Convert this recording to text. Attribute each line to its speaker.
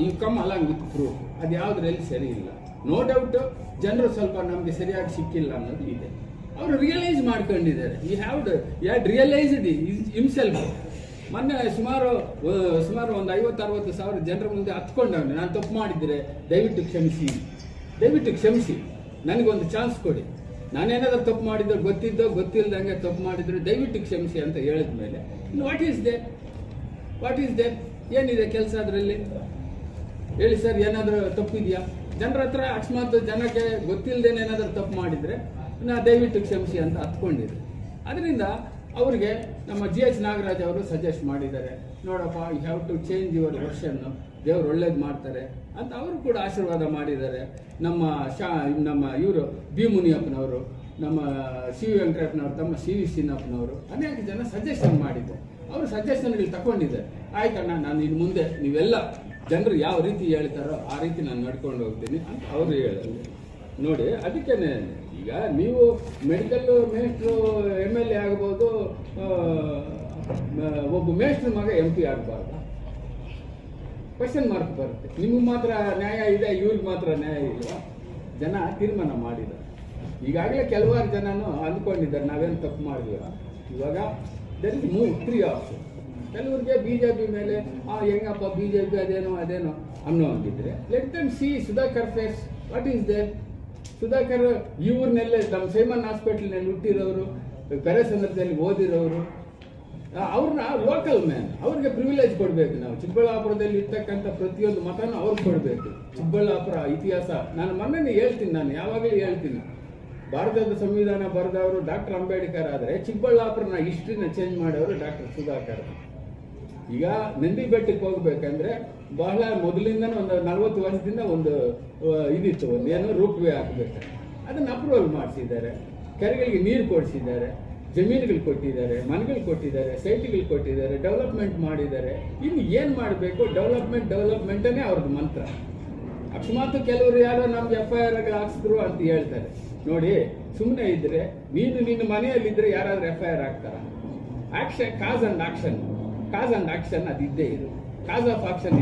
Speaker 1: You come along with proof. ಅದು ಯಾವುದ್ರಲ್ಲಿ ಸರಿ ಇಲ್ಲ. ನೋ ಡೌಟ್ ಜನರು ಸ್ವಲ್ಪ ನಮಗೆ ಸರಿಯಾಗಿ ಸಿಕ್ಕಿಲ್ಲ ಅನ್ನೋದು ಇದೆ. ಅವರು ರಿಯಲೈಸ್ ಮಾಡ್ಕೊಂಡಿದ್ದಾರೆ. ಈ ಹ್ಯಾವ್ ರಿಯಲೈಸ್ಡ್ ಹಿಮ್ಸೆಲ್ಫ್. ಮೊನ್ನೆ ಸುಮಾರು ಒಂದು 50-60 ಸಾವಿರ ಜನರ ಮುಂದೆ ಹತ್ಕೊಂಡವನು, ನಾನು ತಪ್ಪು ಮಾಡಿದರೆ ದಯವಿಟ್ಟು ಕ್ಷಮಿಸಿ, ನನಗೊಂದು ಚಾನ್ಸ್ ಕೊಡಿ, ನಾನೇನಾದ್ರೂ ತಪ್ಪು ಮಾಡಿದ್ರೆ ಗೊತ್ತಿಲ್ಲದಂಗೆ ತಪ್ಪು ಮಾಡಿದ್ರೆ ದಯವಿಟ್ಟು ಕ್ಷಮಿಸಿ ಅಂತ ಹೇಳಿದ ಮೇಲೆ ವಾಟ್ ಈಸ್ ದೇ ಏನಿದೆ ಕೆಲಸ ಅದರಲ್ಲಿ ಹೇಳಿ ಸರ್? ಏನಾದರೂ ತಪ್ಪಿದೆಯಾ? ಜನರ ಹತ್ರ ಅಕಸ್ಮಾತ್ ಜನಕ್ಕೆ ಗೊತ್ತಿಲ್ಲದೇನೆ ಏನಾದರೂ ತಪ್ಪು ಮಾಡಿದರೆ ದಯವಿಟ್ಟು ಕ್ಷಮಿಸಿ ಅಂತ ಹತ್ಕೊಂಡಿದ್ರು. ಅದರಿಂದ ಅವ್ರಿಗೆ ನಮ್ಮ GH ನಾಗರಾಜ್ ಅವರು ಸಜೆಸ್ಟ್ ಮಾಡಿದ್ದಾರೆ, ನೋಡಪ್ಪ you have to change your version, ದೇವ್ರು ಒಳ್ಳೇದು ಮಾಡ್ತಾರೆ ಅಂತ ಅವರು ಕೂಡ ಆಶೀರ್ವಾದ ಮಾಡಿದ್ದಾರೆ. ನಮ್ಮ ಇವರು ಬಿ ಮುನಿಯಪ್ಪನವರು, ನಮ್ಮ ಸಿ ವೆಂಕಟಪ್ಪನವರು, ತಮ್ಮ CV ಸಿನ್ನಪ್ಪನವರು ಅನೇಕ ಜನ ಸಜೆಷನ್ ಮಾಡಿದ್ದಾರೆ. ಅವರು ಸಜೆಷನ್ಗಳು ತಗೊಂಡಿದ್ದಾರೆ. ಆಯ್ತಣ್ಣ, ನಾನು ಇನ್ನು ಮುಂದೆ ನೀವೆಲ್ಲ ಜನರು ಯಾವ ರೀತಿ ಹೇಳ್ತಾರೋ ಆ ರೀತಿ ನಾನು ನಡ್ಕೊಂಡು ಹೋಗ್ತೀನಿ ಅಂತ ಅವರು ಹೇಳೋದು ನೋಡಿ. ಅದಕ್ಕೇನೆ ಈಗ ನೀವು ಮೆಡಿಕಲ್ ಮೇಸ್ಟ್ರು MLA ಆಗ್ಬೋದು, ಒಬ್ಬ ಮೇಸ್ಟ್ರ ಮಗ MP ಆಗಬಾರ್ದು, ಕ್ವಶನ್ ಮಾರ್ಕ್ ಬರುತ್ತೆ. ನಿಮಗೆ ಮಾತ್ರ ನ್ಯಾಯ ಇದೆ, ಇವ್ರಿಗೆ ಮಾತ್ರ ನ್ಯಾಯ ಇಲ್ವಾ? ಜನ ತೀರ್ಮಾನ ಮಾಡಿದ್ದಾರೆ. ಈಗಾಗಲೇ ಕೆಲವಾರು ಜನನು ಅಂದ್ಕೊಂಡಿದ್ದಾರೆ ನಾವೇನು ತಪ್ಪು ಮಾಡಿದ್ವಿ. ಇವಾಗ ದರ್ ಇಸ್ 3 ಆಪ್ಷನ್. ಕೆಲವ್ರಿಗೆ BJP ಮೇಲೆ ಹೆಂಗಪ್ಪ BJP ಅದೇನೋ ಅನ್ನೋ ಹಂಗಿದ್ರೆ let them see Sudhakar face. What is there? Sudhakar ಇವ್ರನ್ನೆಲ್ಲೇ ನಮ್ಮ ಸೈಮನ್ ಹಾಸ್ಪಿಟಲ್ನಲ್ಲಿ ಹುಟ್ಟಿರೋರು, ಪೆರೇಸಂದ್ರದಲ್ಲಿ ಓದಿರೋರು, ಅವ್ರನ್ನ ಲೋಕಲ್ ಮ್ಯಾನ್, ಅವ್ರಿಗೆ ಪ್ರಿವಿಲೇಜ್ ಕೊಡಬೇಕು. ನಾವು ಚಿಕ್ಕಬಳ್ಳಾಪುರದಲ್ಲಿ ಇರ್ತಕ್ಕಂಥ ಪ್ರತಿಯೊಂದು ಮತನೂ ಅವ್ರಿಗೆ ಕೊಡಬೇಕು. ಚಿಕ್ಕಬಳ್ಳಾಪುರ ಇತಿಹಾಸ ನಾನು ಮೊನ್ನೆ ಹೇಳ್ತೀನಿ, ನಾನು ಯಾವಾಗಲೂ ಹೇಳ್ತೀನಿ, ಭಾರತದ ಸಂವಿಧಾನ ಬರೆದವರು ಡಾಕ್ಟರ್ ಅಂಬೇಡ್ಕರ್ ಆದರೆ ಚಿಕ್ಕಬಳ್ಳಾಪುರನ ಹಿಸ್ಟ್ರಿನ ಚೇಂಜ್ ಮಾಡೋರು ಡಾಕ್ಟರ್ ಸುಧಾಕರ್. ಈಗ ನಂದಿ ಬೆಟ್ಟಕ್ಕೆ ಹೋಗ್ಬೇಕಂದ್ರೆ ಬಹಳ ಮೊದಲಿಂದನೂ ಒಂದು 40 ವರ್ಷದಿಂದ ಒಂದು ಇದಿತ್ತು, ಏನು ರೂಪ್ ವೇ ಹಾಕಬೇಕು. ಅದನ್ನು ಅಪ್ರೂವಲ್ ಮಾಡಿಸಿದ್ದಾರೆ, ಕೆರೆಗಳಿಗೆ ನೀರು ಕೊಡಿಸಿದ್ದಾರೆ, ಜಮೀನುಗಳು ಕೊಟ್ಟಿದ್ದಾರೆ, ಮನೆಗಳು ಕೊಟ್ಟಿದ್ದಾರೆ, ಸೈಟ್ಗಳು ಕೊಟ್ಟಿದ್ದಾರೆ, ಡೆವಲಪ್ಮೆಂಟ್ ಮಾಡಿದ್ದಾರೆ. ಇನ್ನು ಏನು ಮಾಡಬೇಕು? ಡೆವಲಪ್ಮೆಂಟನೇ ಅವ್ರದ್ದು ಮಂತ್ರ. ಅಕಸ್ಮಾತ್ ಕೆಲವರು ಯಾರೋ ನಮ್ಗೆ FIR ಹಾಕ್ಸಿದ್ರು ಅಂತ ಹೇಳ್ತಾರೆ. ನೋಡಿ, ಸುಮ್ಮನೆ ಇದ್ರೆ ನಿನ್ನ ಮನೆಯಲ್ಲಿದ್ದರೆ ಯಾರಾದ್ರೂ FIR ಹಾಕ್ತಾರ? ಆಕ್ಷನ್, ಕಾಸ್ ಅಂಡ್ ಆಕ್ಷನ್ ಅದಿದ್ದೇ ಇದು. ಕಾಸ್ ಆಫ್ ಆಕ್ಷನ್